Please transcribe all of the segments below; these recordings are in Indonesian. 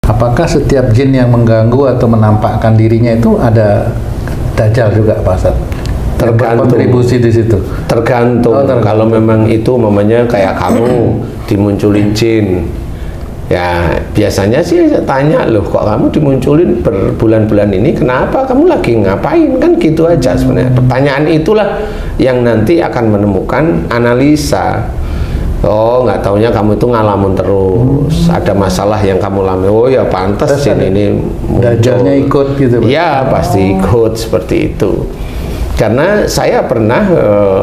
Apakah setiap jin yang mengganggu atau menampakkan dirinya itu ada dajjal juga, Pak Ustadz? Tergantung. Kontribusi di situ. Tergantung. Kalau memang itu mamanya kayak kamu dimunculin jin, ya biasanya sih saya tanya, loh kok kamu dimunculin berbulan-bulan ini, kenapa, kamu lagi ngapain, kan gitu aja sebenarnya. Pertanyaan itulah yang nanti akan menemukan analisa. Oh, nggak taunya kamu itu ngalamun terus, ada masalah yang kamu alami. Oh ya pantas jin ini dajjalnya ikut gitu, Pak? Ya pasti ikut seperti itu. Karena saya pernah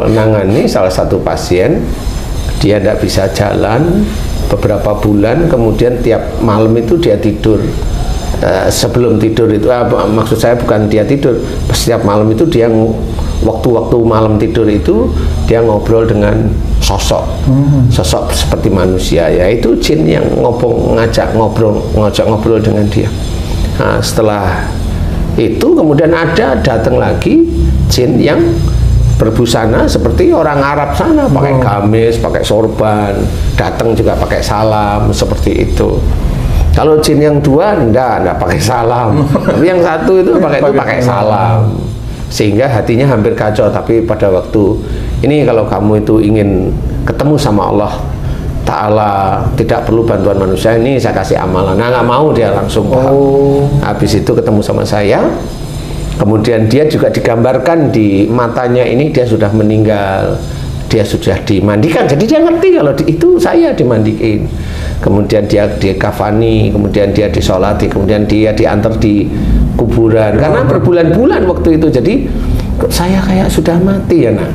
nangani salah satu pasien, dia tidak bisa jalan beberapa bulan, kemudian tiap malam itu dia tidur. Sebelum tidur itu, maksud saya bukan dia tidur, setiap malam itu dia waktu-waktu malam tidur itu dia ngobrol dengan sosok seperti manusia, yaitu jin yang ngajak ngobrol dengan dia. Nah, setelah itu kemudian datang lagi jin yang berbusana seperti orang Arab sana, pakai gamis, pakai sorban, datang juga pakai salam seperti itu. Kalau jin yang dua enggak pakai salam, tapi yang satu itu pakai salam, sehingga hatinya hampir kacau. Tapi pada waktu ini, kalau kamu itu ingin ketemu sama Allah Ta'ala, tidak perlu bantuan manusia, ini saya kasih amalan. Nah, nggak mau, dia langsung paham. Habis itu ketemu sama saya, kemudian dia juga digambarkan di matanya ini, dia sudah meninggal, dia sudah dimandikan, jadi dia ngerti kalau itu saya dimandiin. Kemudian dia dikafani, kemudian dia disolati, kemudian dia diantar di kuburan, karena berbulan-bulan waktu itu. Jadi kok saya kayak sudah mati ya. Nah,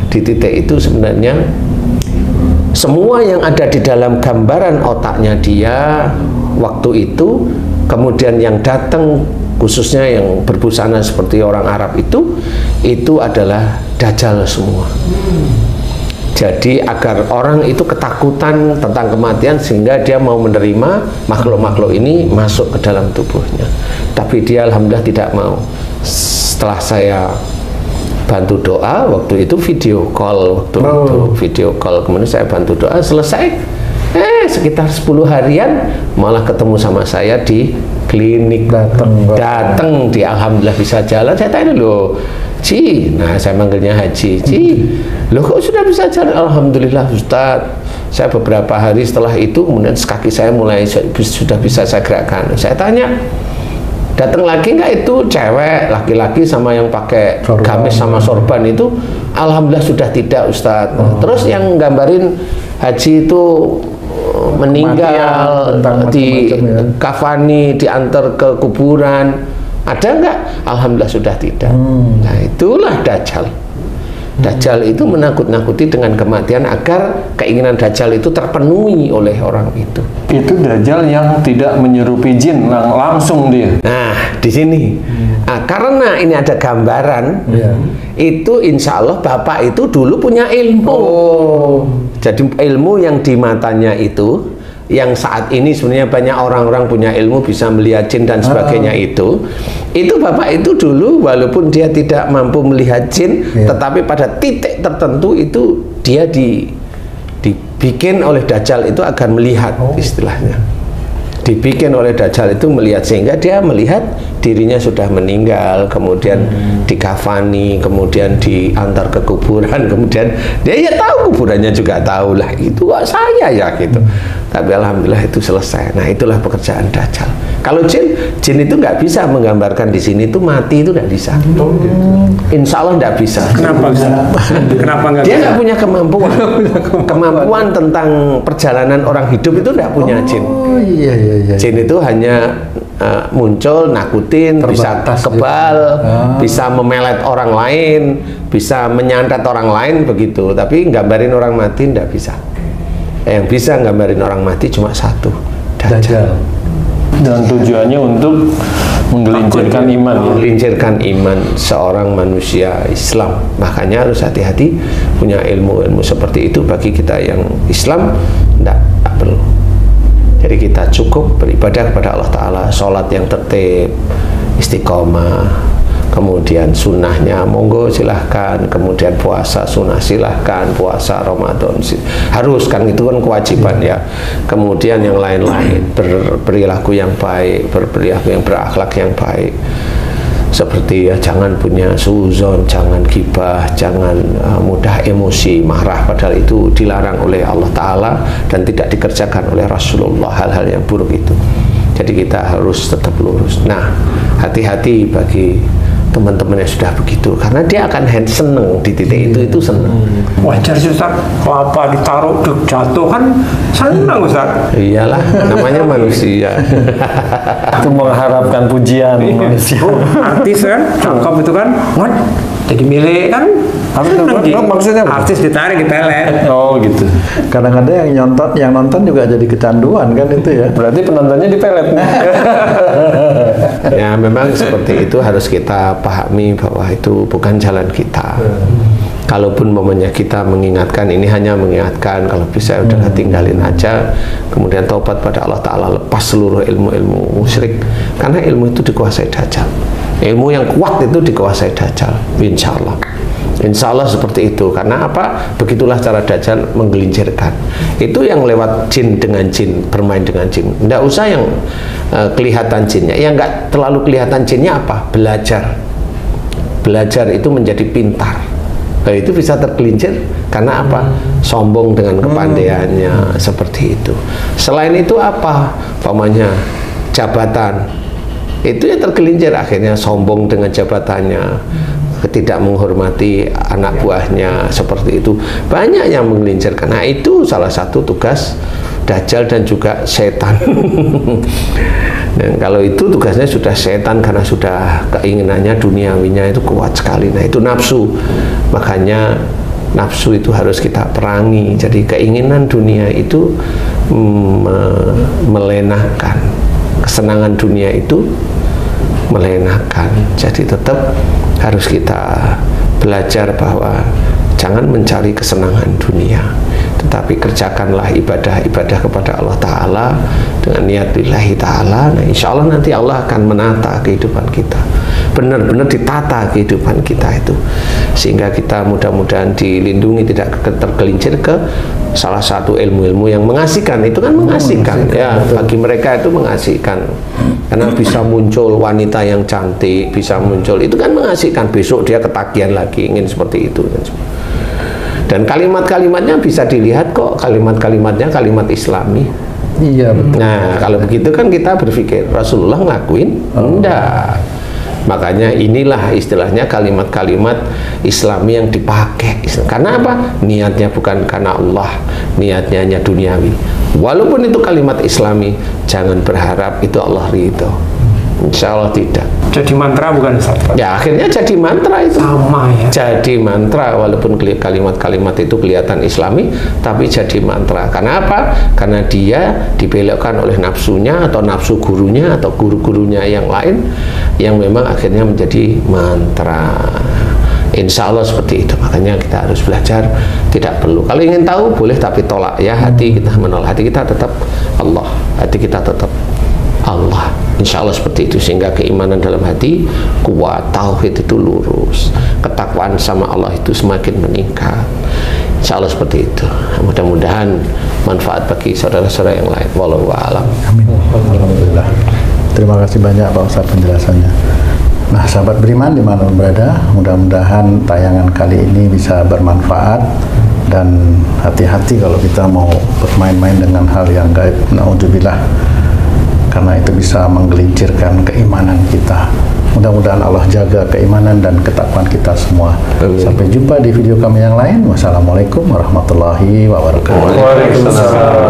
di titik itu sebenarnya semua yang ada di dalam gambaran otaknya dia waktu itu, kemudian yang datang khususnya yang berbusana seperti orang Arab itu adalah dajjal semua. Jadi agar orang itu ketakutan tentang kematian sehingga dia mau menerima makhluk-makhluk ini masuk ke dalam tubuhnya. Tapi dia alhamdulillah tidak mau. Setelah saya bantu doa, waktu itu video call, kemudian saya bantu doa, selesai, sekitar 10 harian malah ketemu sama saya di klinik, datang di alhamdulillah bisa jalan. Saya tanya, loh Ci, nah saya manggilnya Haji, Ci, loh kok sudah bisa jalan? Alhamdulillah Ustadz, saya beberapa hari setelah itu kemudian kaki saya mulai sudah bisa saya gerakkan. Saya tanya, datang lagi nggak itu cewek, laki-laki sama yang pakai gamis sama sorban itu? Alhamdulillah sudah tidak Ustadz. Terus yang gambarin Haji itu meninggal di kafani, diantar ke kuburan, ada nggak? Alhamdulillah sudah tidak. Nah, itulah dajjal. Dajjal itu menakut-nakuti dengan kematian agar keinginan dajjal itu terpenuhi oleh orang itu. Itu dajjal yang tidak menyerupi jin, langsung dia. Nah, di sini. Nah, karena ini ada gambaran, itu insya Allah Bapak itu dulu punya ilmu. Jadi ilmu yang di matanya itu, yang saat ini sebenarnya banyak orang-orang punya ilmu bisa melihat jin dan sebagainya itu Bapak itu dulu walaupun dia tidak mampu melihat jin, tetapi pada titik tertentu itu dia dibikin oleh dajjal itu akan melihat, istilahnya dibikin oleh dajjal itu melihat, sehingga dia melihat dirinya sudah meninggal, kemudian dikafani, kemudian diantar ke kuburan, kemudian dia ya tahu kuburannya juga tahu lah, itu saya ya gitu. Tapi alhamdulillah itu selesai. Nah, itulah pekerjaan dajjal. Kalau jin itu nggak bisa menggambarkan di sini itu mati, itu nggak bisa. Insya Allah nggak bisa. Kenapa? Kenapa nggak? Dia nggak punya kemampuan. Kemampuan tentang perjalanan orang hidup itu nggak punya jin. Jin itu hanya muncul, nakutin, bisa kebal, bisa memelet orang lain, bisa menyantet orang lain begitu. Tapi gambarin orang mati nggak bisa. Yang bisa gambarin orang mati cuma satu, dajjal. Dan tujuannya untuk menggelincirkan iman, menggelincirkan iman seorang manusia Islam. Makanya harus hati-hati punya ilmu seperti itu. Bagi kita yang Islam tidak perlu. Jadi kita cukup beribadah kepada Allah Ta'ala, sholat yang tertib, istiqomah, kemudian sunnahnya monggo silahkan, kemudian puasa sunnah silahkan, puasa Ramadan harus, kan itu kan kewajiban ya. Kemudian yang lain-lain, berperilaku yang baik, berperilaku yang berakhlak yang baik, seperti ya jangan punya suuzon, jangan gibah, jangan mudah emosi, marah, padahal itu dilarang oleh Allah Ta'ala dan tidak dikerjakan oleh Rasulullah hal-hal yang buruk itu. Jadi kita harus tetap lurus. Nah, hati-hati bagi teman-teman yang sudah begitu, karena dia akan seneng di titik itu seneng. Wajar sih Ustaz, kalau apa ditaruh jatuh kan senang Ustaz. Iyalah, namanya manusia. Itu mengharapkan pujian manusia. Artis kan, cakep itu kan, jadi milik kan. Maksudnya apa? Artis ditarik di pelet. Oh gitu. Kadang-kadang yang nonton juga jadi kecanduan kan itu ya. Berarti penontonnya dipelet. Ya memang seperti itu, harus kita pahami bahwa itu bukan jalan kita. Kalaupun momennya kita mengingatkan, ini hanya mengingatkan, kalau bisa udah tinggalin aja, kemudian taubat pada Allah Ta'ala, lepas seluruh ilmu-ilmu musyrik, karena ilmu itu dikuasai Dajjal. Ilmu yang kuat itu dikuasai Dajjal, insya Allah. Insya Allah seperti itu. Karena apa? Begitulah cara Dajjal menggelincirkan. Itu yang lewat jin dengan jin, bermain dengan jin. Tidak usah yang kelihatan jinnya. Yang nggak terlalu kelihatan jinnya apa? Belajar. Belajar itu menjadi pintar. Nah, itu bisa tergelincir karena apa? Sombong dengan kepandaiannya, seperti itu. Selain itu apa? Pamannya jabatan. Itu yang tergelincir akhirnya sombong dengan jabatannya, tidak menghormati anak buahnya, seperti itu. Banyak yang menggelincirkan. Nah, itu salah satu tugas Dajjal dan juga setan. Dan kalau itu tugasnya sudah setan, karena sudah keinginannya duniawinya itu kuat sekali. Nah, itu nafsu. Makanya nafsu itu harus kita perangi. Jadi keinginan dunia itu melenakan. Kesenangan dunia itu melenakan. Jadi tetap harus kita belajar bahwa jangan mencari kesenangan dunia, tetapi kerjakanlah ibadah-ibadah kepada Allah Ta'ala dengan niat lillahi Ta'ala. Nah, insya Allah nanti Allah akan menata kehidupan kita, benar-benar ditata kehidupan kita itu, sehingga kita mudah-mudahan dilindungi, tidak tergelincir ke salah satu ilmu-ilmu yang mengasihkan. Itu kan mengasihkan ya, bagi mereka itu mengasihkan, karena bisa muncul wanita yang cantik, bisa muncul, itu kan mengasihkan. Besok dia ketagihan lagi, ingin seperti itu. Dan kalimat-kalimatnya bisa dilihat kok, kalimat-kalimatnya kalimat Islami. Iya betul. Nah, kalau begitu kan kita berpikir Rasulullah ngelakuin? Enggak. Makanya inilah istilahnya kalimat-kalimat Islami yang dipakai. Karena apa? Niatnya bukan karena Allah, niatnya hanya duniawi. Walaupun itu kalimat Islami, jangan berharap itu Allah ridho. Insya Allah tidak. Jadi mantra bukan Ustaz? Ya akhirnya jadi mantra itu. Sama ya. Jadi mantra, walaupun kalimat-kalimat itu kelihatan Islami, tapi jadi mantra. Karena apa? Karena dia dibelokkan oleh nafsunya atau nafsu gurunya atau guru-gurunya yang lain, yang memang akhirnya menjadi mantra. Insya Allah seperti itu. Makanya kita harus belajar, tidak perlu. Kalau ingin tahu boleh, tapi tolak ya. Hati kita menolak, hati kita tetap Allah, hati kita tetap Allah. Insya Allah seperti itu, sehingga keimanan dalam hati kuat, tauhid itu lurus, ketakwaan sama Allah itu semakin meningkat. Insya Allah seperti itu. Mudah-mudahan manfaat bagi saudara-saudara yang lain. Wallahu a'lam. Amin. Alhamdulillah. Terima kasih banyak Pak Ustadz penjelasannya. Nah, sahabat beriman dimanapun berada, mudah-mudahan tayangan kali ini bisa bermanfaat, dan hati-hati kalau kita mau bermain-main dengan hal yang gaib. Na'udzubillah. Karena itu bisa menggelincirkan keimanan kita. Mudah-mudahan Allah jaga keimanan dan ketakwaan kita semua. Amin. Sampai jumpa di video kami yang lain. Wassalamualaikum warahmatullahi wabarakatuh. Waalaikumsalam.